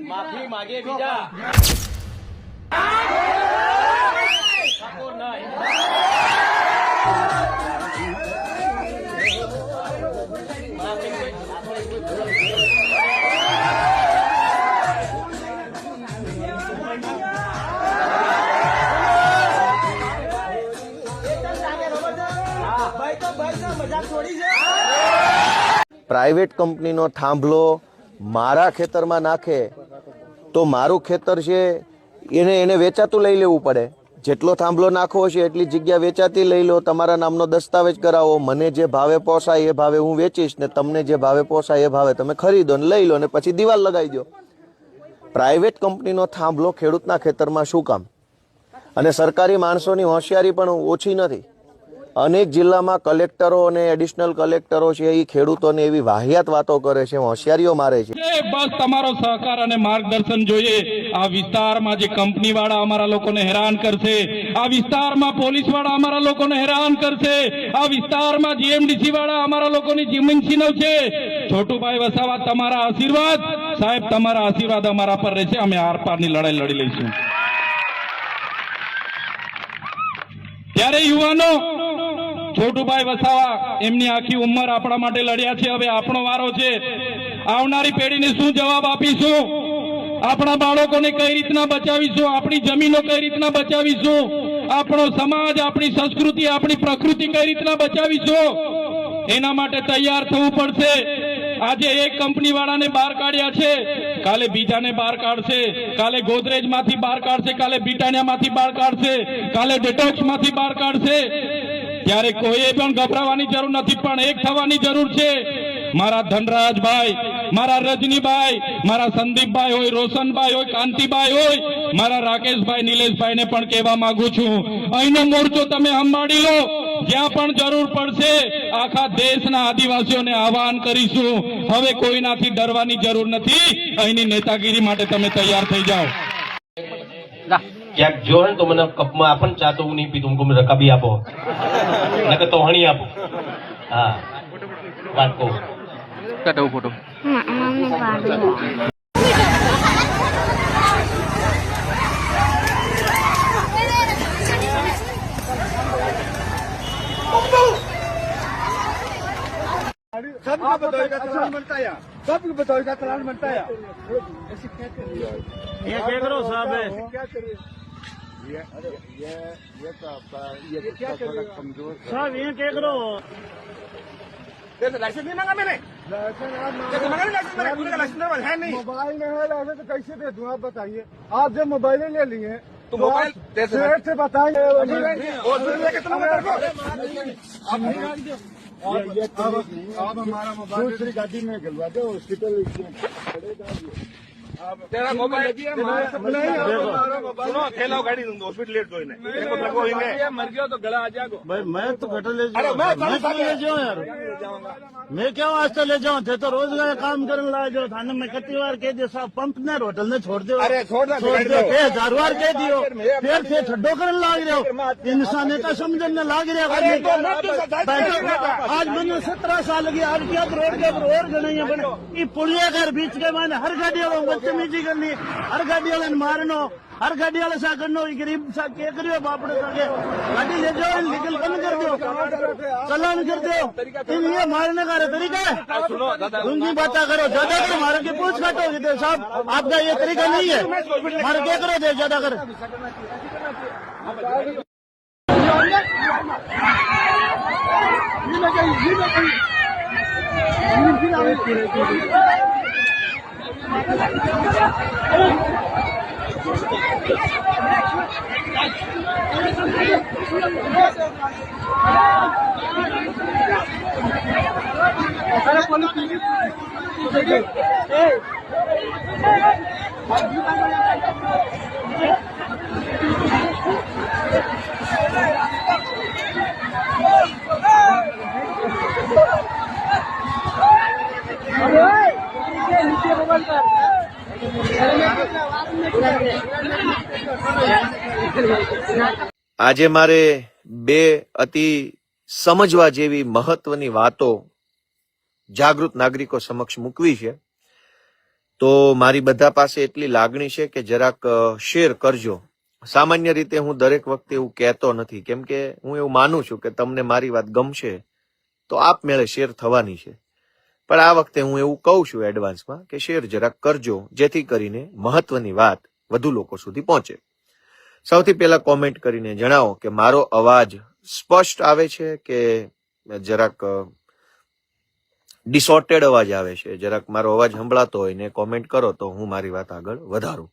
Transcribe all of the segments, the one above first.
માફી માગે બીજા પ્રાઇવેટ કંપનીનો થાંભલો મારા ખેતરમાં નાખે તો મારું ખેતર છે એને વેચાતું લઈ લેવું પડે. જેટલો થાંભલો નાખવો છે એટલી જગ્યા વેચાતી લઈ લો, તમારા નામનો દસ્તાવેજ કરાવો, મને જે ભાવે પોસાય એ ભાવે હું વેચીશ ને તમને જે ભાવે પોસાય એ ભાવે તમે ખરીદો ને લઈ લો ને પછી દિવાલ લગાવી દો. પ્રાઇવેટ કંપનીનો થાંભલો ખેડૂતના ખેતરમાં શું કામ? અને સરકારી માણસોની હોશિયારી પણ ઓછી નથી. અનેક જિલ્લામાં કલેક્ટરો અને એડિશનલ કલેક્ટરો છે એ ખેડૂતોને એવી વાહિયાત વાતો કરે છે, હોશિયારીઓ મારે છે. બસ તમારો સહકાર અને માર્ગદર્શન જોઈએ. આ વિસ્તારમાં જે કંપની વાળા અમારા લોકોને હેરાન કરશે, આ વિસ્તારમાં પોલીસ વાળા અમારા લોકોને હેરાન કરશે, આ વિસ્તારમાં જીએમડીસી વાળા અમારા લોકોની જમીન છીનવશે. છોટુભાઈ વસાવા, તમારા આશીર્વાદ સાહેબ, તમારા આશીર્વાદ અમારા પર રહેશે. અમે આરપારની લડાઈ લડી લઈશું. ત્યારે યુવાનો, છોટુભાઈ વસાવા એમની આખી ઉંમર આપણા માટે લડ્યા છે. હવે આપણો વારો છે. આવનારી પેઢીને શું જવાબ આપીશું? આપણા બાળકોને કઈ રીતના બચાવીશું? આપણી જમીનો કઈ રીતના બચાવીશું? આપણો સમાજ, આપણી સંસ્કૃતિ, આપણી પ્રકૃતિ કઈ રીતના બચાવીશું? એના માટે તૈયાર થવું પડશે. આજે એક કંપની વાળાને બહાર કાઢ્યા છે, કાલે બીજાને બહાર કાઢશે, કાલે ગોદરેજ માંથી બહાર કાઢશે, કાલે બ્રિટાનિયા માંથી બહાર કાઢશે, કાલે ડેટોક્સ માંથી બહાર કાઢશે. ત્યારે કોઈએ પણ ગભરાવાની જરૂર નથી, પણ એક થવાની જરૂર છે. મારા ધનરાજભાઈ, મારા રજનીભાઈ, મારા સંદીપભાઈ હોય, રોશનભાઈ હોય, કાંતિભાઈ હોય, મારા રાકેશભાઈ, નિલેશભાઈને પણ કહેવા માંગુ છું, અહીંનો મોરચો તમે સંભાળી લો. જ્યાં પણ જરૂર પડશે આખા દેશના આદિવાસીઓને આહવાન કરીશું. હવે કોઈનાથી ડરવાની જરૂર નથી. અહીંની નેતાગીરી માટે તમે તૈયાર થઈ જાઓ. ક્યાંક જો ને તો મને કપમાં આપણ ચા તો હું નહીં પીતું, મને રકાબી આપો, નકર તો હણી આપો. હા, વાત કહું કટો ફોટો सबको बताएगा चलान बनता है, सबको बताएगा चलान बनता है. ऐसे क्या करिए? ये क्या करो साहब? क्या करिए? ये क्या करिए? कमजोर साहब, ये क्या करो? लाइसेंस नहीं मांगा मैंने. लाइसेंस है नहीं. मोबाइल में है लाइसेंस तो कैसे दे दूं आप बताइए? आप जब मोबाइल ले लिए तो मोबाइल से बताएंगे आप हमारा मोबाइल दूसरी गाड़ी में गिलवा दो, हॉस्पिटल तेरा मोबाइल सुनो, खेलाओ गाड़ी हॉस्पिटल लेट दो इन्हें, मर गया तो गला आ जाएगा भाई. मैं तो घटा ले जाऊँ, ले जाऊँ यार, मैं क्या आज तो ले जाऊँ थे तो रोज गए काम करने लगा जाओ थाने में. कितनी बार कह दिया साहब, पंप ने होटल ने छोड़ दो, अरे छोड़ दो, 1000 बार कह दियो, फिर ठड्डो करने लाग रहे हो, इंसान का समझने लाग रहे हो. आज मैंने 17 साल की आज क्या रोड के और गणे बने पुलिया घर बीच के मैंने हर गाड़ी वालों बदतमीजी करनी, हर गाड़ी वाले मारनो, हर गाड़ी वाले सा करनो, गरीब सा क्या करियो बापड़े सागे गाड़ी ले जाओ, लीगल बंद कर दो, चलान कर दो. ये मारने का तरीका है? उनकी बातें करो, ज्यादा करो मारे के पूछ काटोगे तो साहब, आपका ये तरीका नहीं है. मारे क्या करो दे ज्यादा कर. આજે મારે બે અતિ સમજવા જેવી મહત્વની વાતો જાગૃત નાગરિકો સમક્ષ મૂકવી છે. તો મારી બધા પાસે એટલી લાગણી છે કે જરાક શેર કરજો. સામાન્ય રીતે હું દરેક વખતે એવું કહેતો નથી, કેમ કે હું એવું માનું છું કે તમને મારી વાત ગમશે તો આપમેળે શેર થવાની છે. પણ આ વખતે હું એવું કહું છું એડવાન્સમાં કે શેર જરાક કરજો, જેથી કરીને મહત્વની વાત વધુ લોકો સુધી પહોંચે. સૌથી પહેલા કોમેન્ટ કરીને જણાવો કે મારો અવાજ સ્પષ્ટ આવે છે કે જરાક ડિસોર્ટેડ અવાજ આવે છે. જરાક મારો અવાજ સંભળાતો હોય ને કોમેન્ટ કરો તો હું મારી વાત આગળ વધારું.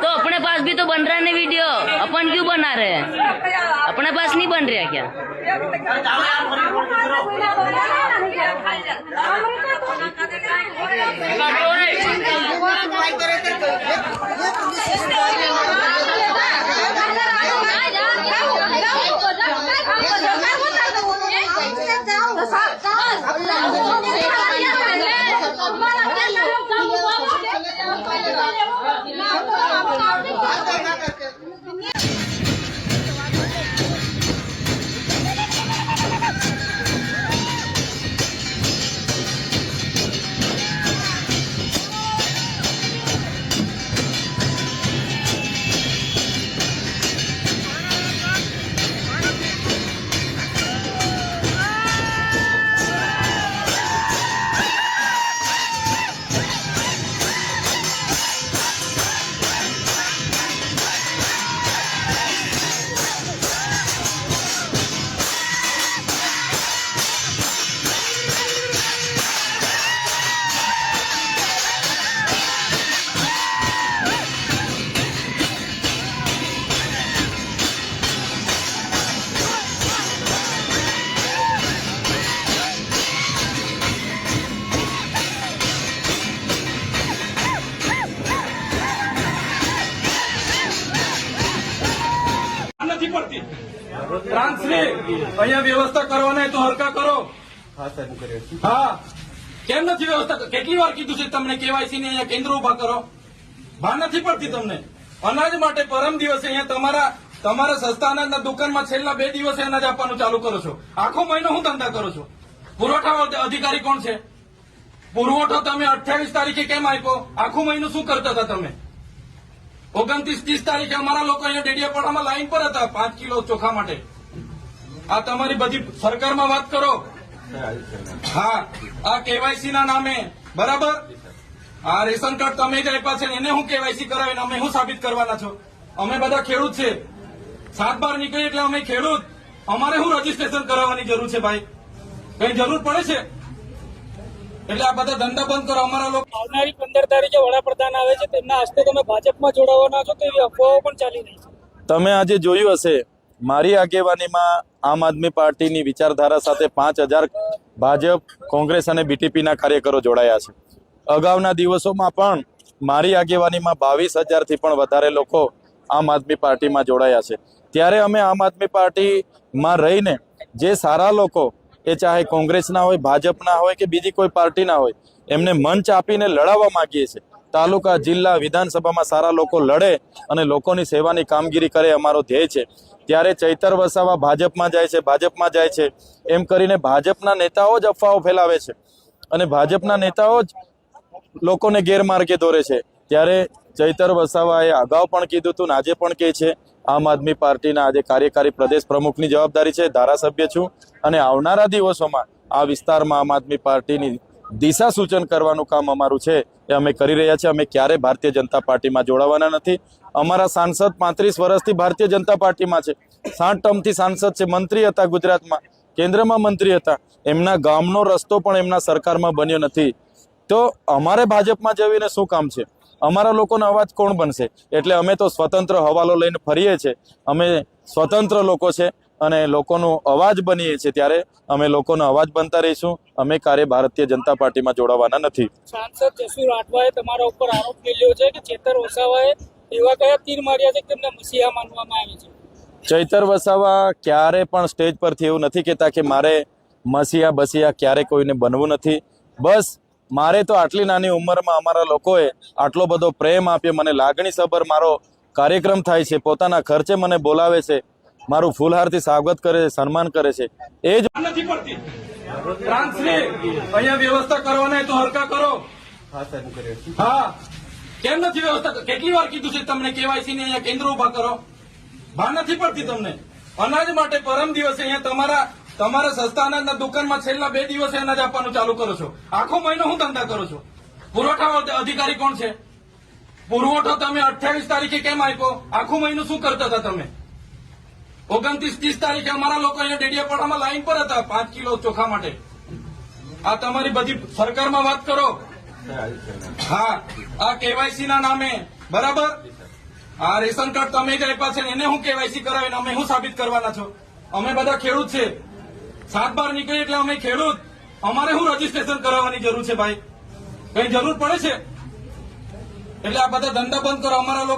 तो अपने पास भी तो बन रहा है वीडियो, अपन क्यों बना रहे हैं? अपने पास नहीं बन रहा क्या? નથી પડતી. ટ્રાન્સલી અહીંયા વ્યવસ્થા કરવાના તો હરકા કરો. હા, કેમ નથી વ્યવસ્થા? કેટલી વાર કીધું છે તમને કેવાયસી ને અહીંયા કેન્દ્ર ઉભા કરો? ભાન નથી પડતી તમને? અનાજ માટે પરમ દિવસે અહીંયા તમારા સસ્તા અનાજના દુકાનમાં છેલ્લા 2 દિવસે અનાજ આપવાનું ચાલુ કરો છો. આખો મહિનો હું ધંધા કરો છો? પુરવઠા અધિકારી કોણ છે? પુરવઠો તમે 28 તારીખે કેમ આપ્યો? આખું મહિનો શું કરતા હતા તમે? 29-30 તારીખે અમારા લોકો અહીંયા ડેડિયાપાડામાં લાઈન પર હતા 5 કિલો ચોખા માટે. આ તમારી બધી સરકારમાં વાત કરો. હા, આ કેવાયસી ના નામે બરાબર. આ રેશન કાર્ડ તમે જ આપ્યા છે એને હું કેવાયસી કરાવીને અમે હું સાબિત કરવાના છો? અમે બધા ખેડૂત છે. 7-12 નીકળી એટલે અમે ખેડૂત. અમારે શું રજીસ્ટ્રેશન કરાવવાની જરૂર છે ભાઈ? કઈ જરૂર પડે છે? એટલે આ બધા ધંધા બંધ કરો. અમારા લોકો આવનારી 15 તારીખે વડાપ્રધાન આવે છે, તેમના હસ્તે તમે ભાજપમાં જોડાવાના છો તેવી અફવાઓ પણ ચાલી રહી છે. તમે આજે જોયું હશે, મારી આગેવાનીમાં આમ આદમી પાર્ટીની વિચારધારા સાથે 5000 ભાજપ, કોંગ્રેસ અને બીટીપીના કાર્યકરો જોડાયા છે. અગાઉના દિવસોમાં પણ મારી આગેવાનીમાં 22000થી પણ વધારે લોકો આમ આદમી પાર્ટીમાં જોડાયા છે. ત્યારે અમે આમ આદમી પાર્ટીમાં રહીને જે સારા લોકો, એ ચાહે કોંગ્રેસના હોય, ભાજપના હોય કે બીજી કોઈ પાર્ટીના હોય, એમને મંચ આપીને લડાવવા માંગીએ છીએ. તાલુકા, જિલ્લા, વિધાનસભામાં સારા લોકો લડે અને લોકોની સેવાની કામગીરી કરે, અમારો ધ્યેય છે. ત્યારે ચૈતર વસાવા ભાજપમાં જાય છે એમ કરીને ભાજપના નેતાઓ જ અફવાઓ ફેલાવે છે અને ભાજપના નેતાઓ જ લોકોને ગેરમાર્ગે દોરે છે. ત્યારે ચૈતર વસાવાએ અગાઉ પણ કીધું હતું ને આજે પણ કહે છે, આમ આદમી પાર્ટીના આજે કાર્યકારી પ્રદેશ પ્રમુખની જવાબદારી છે, ધારાસભ્ય છું અને આવનારા દિવસોમાં આ વિસ્તારમાં આમ આદમી પાર્ટીની દિશા સૂચન કરવાનું કામ અમારું છે એ અમે કરી રહ્યા છીએ. અમે ક્યારે ભારતીય જનતા પાર્ટીમાં જોડાવાના નથી. અમારા સાંસદ 35 વર્ષથી ભારતીય જનતા પાર્ટીમાં છે, 60 ટર્મથી સાંસદ છે, મંત્રી હતા ગુજરાતમાં, કેન્દ્રમાં મંત્રી હતા. એમના ગામનો રસ્તો પણ એમના સરકારમાં બન્યો નથી. તો અમારે ભાજપમાં જવીને શું કામ છે? અમારા લોકોનો અવાજ કોણ બનશે? એટલે અમે તો સ્વતંત્ર હવાલો લઈને ફરીએ છીએ. અમે સ્વતંત્ર લોકો છે અને લોકોનો અવાજ બનીએ છીએ. ત્યારે અમે લોકોનો અવાજ બનતા રહીશું. અમે ક્યારે ભારતીય જનતા પાર્ટીમાં જોડાવાના નથી. સાંસદ જસુ રાઠવાએ તમારા ઉપર આરોપ કર્યો છે કે ચેતર વસાવાએ એવા કયા તીર માર્યા છે કે તેમને મસીહા માનવામાં આવે છે? ચૈતર વસાવા ક્યારે પણ સ્ટેજ પરથી એવું નથી કહેતા કે મારે મસીયા બસિયા ક્યારે કોઈને બનવું નથી. બસ મારે તો આટલી નાની ઉંમરમાં અમારા લોકોએ આટલો બધો પ્રેમ આપ્યો, મને લાગણીસભર મારો કાર્યક્રમ થાય છે, પોતાના ખર્ચે મને બોલાવે છે, મારું ફૂલહારથી સ્વાગત કરે છે, સન્માન કરે છે. એ જ નથી પડતી. ટ્રાન્સલે અહીંયા વ્યવસ્થા કરવાના તો હરકા કરો. હા, કેમ નથી વ્યવસ્થા? કેટલી વાર કીધું છે તમને કેવાયસી ને અહીંયા કેન્દ્ર ઉભા કરો? ભાન નથી પડતી તમને? અનાજ માટે પરમ દિવસે અહીંયા તમારા સસ્તા અનાજના દુકાનમાં છેલ્લા 2 દિવસે અનાજ આપવાનું ચાલુ કરો છો. આખો મહિનો હું ધંધા કરો છો? પુરવઠા અધિકારી કોણ છે? પુરવઠો તમે 28 તારીખે કેમ આપ્યો? આખો મહિનો શું કરતા હતા તમે? 29-30 તારીખે અમારા લોકો અહીંયા ડેડિયાપાડામાં લાઈન પર હતા 5 કિલો ચોખા માટે. આ તમારી બધી સરકારમાં વાત કરો. હા, આ કેવાયસી ના નામે બરાબર. આ રેશન કાર્ડ તમે જ આપ્યા છે ને એને હું કેવાયસી કરાવીને અમે શું સાબિત કરવાના છો? અમે બધા ખેડૂત છે. 7/12 નીકળી એટલે અમે ખેડૂત. અમારે શું રજીસ્ટ્રેશન કરાવવાની જરૂર છે ભાઈ? કઈ જરૂર પડે છે? એટલે આ બધા ધંધા બંધ કરો. અમારા લોકો